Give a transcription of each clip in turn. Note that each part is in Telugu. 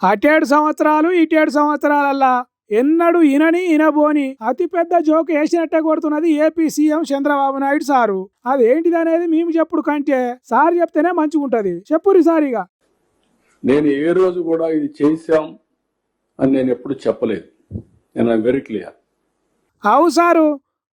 అటేడు సంవత్సరాలు ఇటేడు సంవత్సరాలల్లా ఎన్నడు ఇనని ఇనబోని అతిపెద్ద జోక్ వేసినట్టే కొడుతున్నది AP CM Chandrababu Naidu sir. అదేంటిదనేది మేము చెప్పుడు కంటే సార్ చెప్తేనే మంచిగుంటది. చెప్పురి సారిగా. నేను ఏ రోజు కూడా ఇది చేశాం అని నేను ఎప్పుడు చెప్పలేదు. నేను వెరీ క్లియర్. అవు సారు,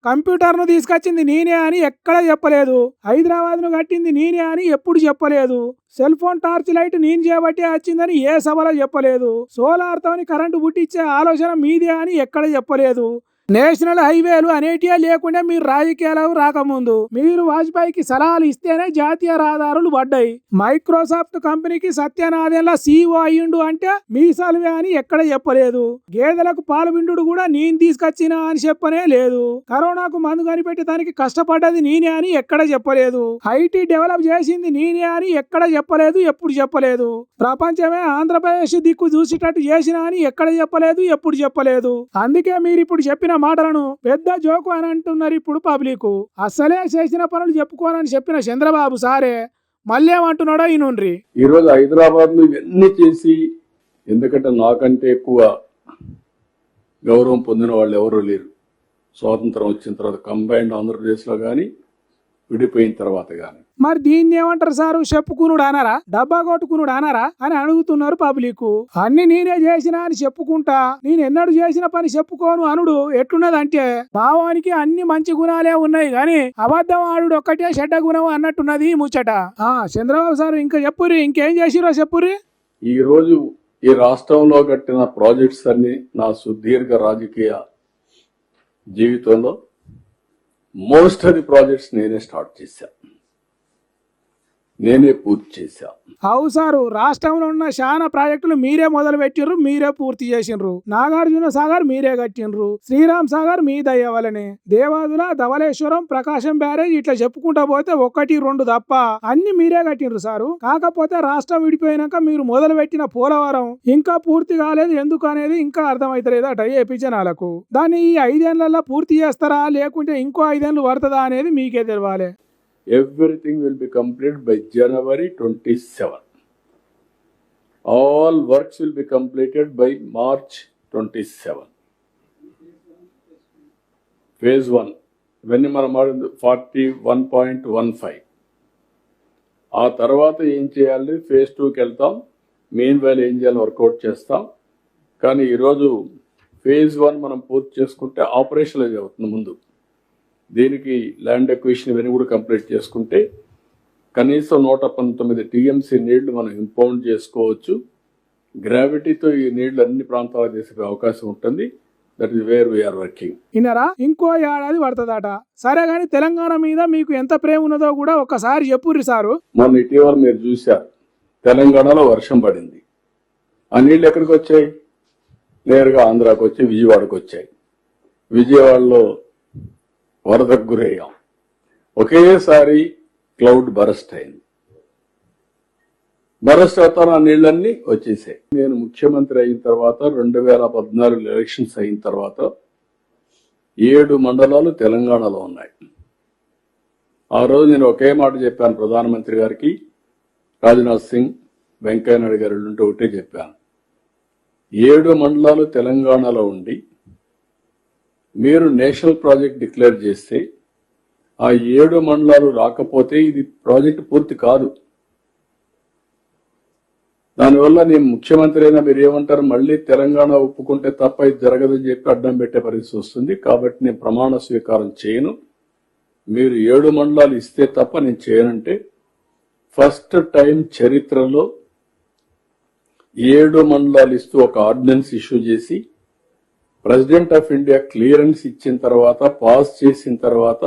కంప్యూటర్ను తీసుకొచ్చింది నేనే అని ఎక్కడ చెప్పలేదు. హైదరాబాద్ను కట్టింది నేనే అని ఎప్పుడు చెప్పలేదు. సెల్ ఫోన్ టార్చ్ లైట్ నేను చేయబట్టే వచ్చిందని ఏ సభలో చెప్పలేదు. సోలార్తోని కరెంటు పుట్టించే ఆలోచన మీదే అని ఎక్కడ చెప్పలేదు. నేషనల్ హైవేలు అనేటివే లేకుండా మీరు రాజకీయాలకు రాకముందు మీరు వాజ్పేయికి సలహాలు ఇస్తేనే జాతీయ రహదారులు పడ్డాయి. మైక్రోసాఫ్ట్ కంపెనీకి సత్యనారాయణ CEO అయ్యిండు అంటే మీసాలువే అని ఎక్కడ చెప్పలేదు. గేదెలకు పాలు పిండుడు కూడా నేను తీసుకొచ్చినా అని చెప్పనే లేదు. కరోనాకు మందు కనిపెట్టి దానికి కష్టపడ్డది నేనే అని ఎక్కడ చెప్పలేదు. ఐటీ డెవలప్ చేసింది నేనే అని ఎక్కడ చెప్పలేదు, ఎప్పుడు చెప్పలేదు. ప్రపంచమే ఆంధ్రప్రదేశ్ దిక్కు చూసేటట్టు చేసినా అని ఎక్కడ చెప్పలేదు, ఎప్పుడు చెప్పలేదు. అందుకే మీరు ఇప్పుడు చెప్పిన మాటలను పెద్ద జోకు అని అంటున్నారు ఇప్పుడు పబ్లిక్. అసలే చేసిన పనులు చెప్పుకోనని చెప్పిన చంద్రబాబు సారే మళ్ళీ ఏమంటున్నాడో ఈనుండ్రి. ఈ రోజు హైదరాబాద్ లో ఇవన్నీ చేసి, ఎందుకంటే నాకంటే ఎక్కువ గౌరవం పొందిన వాళ్ళు ఎవరూ లేరు. స్వాతంత్రం వచ్చిన తర్వాత కంబైన్డ్ ఆంధ్రప్రదేశ్ లో గాని విడిపోయిన తర్వాత గాని. మరి దీన్ని ఏమంటారు సారు? చెప్పుకునుడు అనారా, డబ్బా కొట్టుకునుడు అనారా అని అడుగుతున్నారు పబ్లిక్. అన్ని నేనే చేసినా అని చెప్పుకుంటా నేను ఎన్నడూ చేసిన పని చెప్పుకోను అనుడు ఎట్లున్నదంటే భావానికి అన్ని మంచి గుణాలే ఉన్నాయి గాని అబద్ధం ఆడు ఒక్కటే చెడ్డ గుణం అన్నట్టున్నది ముచ్చట. చంద్రబాబు సార్ ఇంకా చెప్పుర్రి, ఇంకేం చేసిరో చెప్పుర్రి. ఈ రోజు ఈ రాష్ట్రంలో కట్టిన ప్రాజెక్ట్స్ అన్ని నా సుదీర్ఘ రాజకీయ జీవితంలో మోస్ట్ ఆఫ్ ది ప్రాజెక్ట్స్ నేనే స్టార్ట్ చేశా, నేనే పూర్తి చేశా. అవు సారు, రాష్ట్రంలో ఉన్న చాలా ప్రాజెక్టులు మీరే మొదలు పెట్టిండ్రు, మీరే పూర్తి చేసిండ్రు. నాగార్జున సాగర్ మీరే కట్టిండ్రు, శ్రీరామ్ సాగర్ మీ దయ వలనే. దేవాదుల, ధవళేశ్వరం, ప్రకాశం బ్యారేజ్ ఇట్లా చెప్పుకుంటా పోతే 1, 2 తప్ప అన్ని మీరే కట్టిండ్రు సారు. కాకపోతే రాష్ట్రం విడిపోయినాక మీరు మొదలు పెట్టిన పోలవరం ఇంకా పూర్తి కాలేదు. ఎందుకు అనేది ఇంకా అర్థమైతలేదట ఏపీ జనాలకు. దాన్ని ఈ 5 ఏళ్లలో పూర్తి చేస్తారా లేకుంటే ఇంకో 5 ఏళ్లు పడుతుందా అనేది మీకే తెలవాలి. Everything will be completed by January 27. All works will be completed by March 27. Phase 1. When మనం 41.15. ఆ తర్వాత ఏం చేయాలి? Phase 2కి వెళ్తాం. మెయిన్ వైల్ ఏం చేయాలి వర్కౌట్ చేస్తాం. కానీ ఈరోజు Phase 1 మనం పూర్తి చేసుకుంటే ఆపరేషనలైజ్ అవుతుంది ముందు. దీనికి ల్యాండ్ ఎక్విజిషన్ ఇవన్నీ కూడా కంప్లీట్ చేసుకుంటే కనీసం 119 TMC నీళ్లు మనం ఇంపౌండ్ చేసుకోవచ్చు. గ్రావిటీతో ఈ నీళ్లు అన్ని ప్రాంతాలకు తీసుకునే అవకాశం ఉంటుంది. That is where we are working. ఇన్నరా ఇంకో ఏడాది పడుతుందట. సరే గాని తెలంగాణ మీద మీకు ఎంత ప్రేమ ఉన్నదో కూడా ఒకసారి చెప్పుర్రి సారు. మొన్న ఇటీవల మీరు చూశారు, తెలంగాణలో వర్షం పడింది. ఆ నీళ్లు ఎక్కడికి వచ్చాయి? నేరుగా ఆంధ్రాకి వచ్చి విజయవాడకు వచ్చాయి. విజయవాడలో వరదకు గురయ్యాం. ఒకేసారి క్లౌడ్ బరస్ట్ అయింది. బరస్ట్ అవుతాను ఆ నీళ్లన్నీ వచ్చేసాయి. నేను ముఖ్యమంత్రి అయిన తర్వాత 2014 ఎలక్షన్స్ అయిన తర్వాత 7 మండలాలు తెలంగాణలో ఉన్నాయి. ఆ రోజు నేను ఒకే మాట చెప్పాను ప్రధానమంత్రి గారికి, రాజ్నాథ్ సింగ్, వెంకయ్యనాయుడు గారు ఉంటే ఒకటే చెప్పాను. 7 మండలాలు తెలంగాణలో ఉండి మీరు నేషనల్ ప్రాజెక్ట్ డిక్లేర్ చేస్తే ఆ 7 మండలాలు రాకపోతే ఇది ప్రాజెక్ట్ పూర్తి కాదు. దానివల్ల నేను ముఖ్యమంత్రి అయినా మీరు ఏమంటారు, మళ్ళీ తెలంగాణ ఒప్పుకుంటే తప్ప ఇది జరగదని చెప్పి అడ్డం పెట్టే పరిస్థితి వస్తుంది. కాబట్టి నేను ప్రమాణ స్వీకారం చేయను. మీరు 7 మండలాలు ఇస్తే తప్ప నేను చేయనంటే ఫస్ట్ టైం చరిత్రలో 7 మండలాలు ఇస్తూ ఒక ఆర్డినెన్స్ ఇష్యూ చేసి ప్రెసిడెంట్ ఆఫ్ ఇండియా క్లియరెన్స్ ఇచ్చిన తర్వాత, పాస్ చేసిన తర్వాత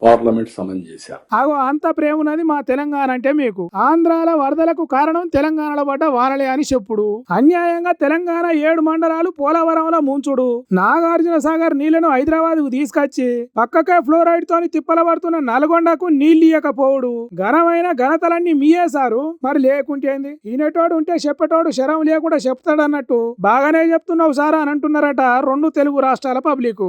పార్లమెంట్ సమన్ చేశారు. అంత ప్రేమ ఉన్నది మా తెలంగాణ అంటే మీకు. ఆంధ్రాల వరదలకు కారణం తెలంగాణలో పడ్డ వానలే అని చెప్పుడు. అన్యాయంగా తెలంగాణ 7 మండలాలు పోలవరంలో ముంచుడు. నాగార్జున సాగర్ నీళ్లను హైదరాబాద్ కు తీసుకొచ్చి పక్కకే ఫ్లోరైడ్ తోని తిప్పల పడుతున్న నల్గొండకు నీళ్లు ఇయ్యకపోవడు. ఘనమైన ఘనతలన్నీ మీయేసారు. మరి లేకుంటేంది? ఈనటోడు ఉంటే చెప్పేటోడు శరం లేకుండా చెప్తాడన్నట్టు బాగానే చెప్తున్నావు సారా అని అంటున్నారట 2 తెలుగు రాష్ట్రాల పబ్లిక్.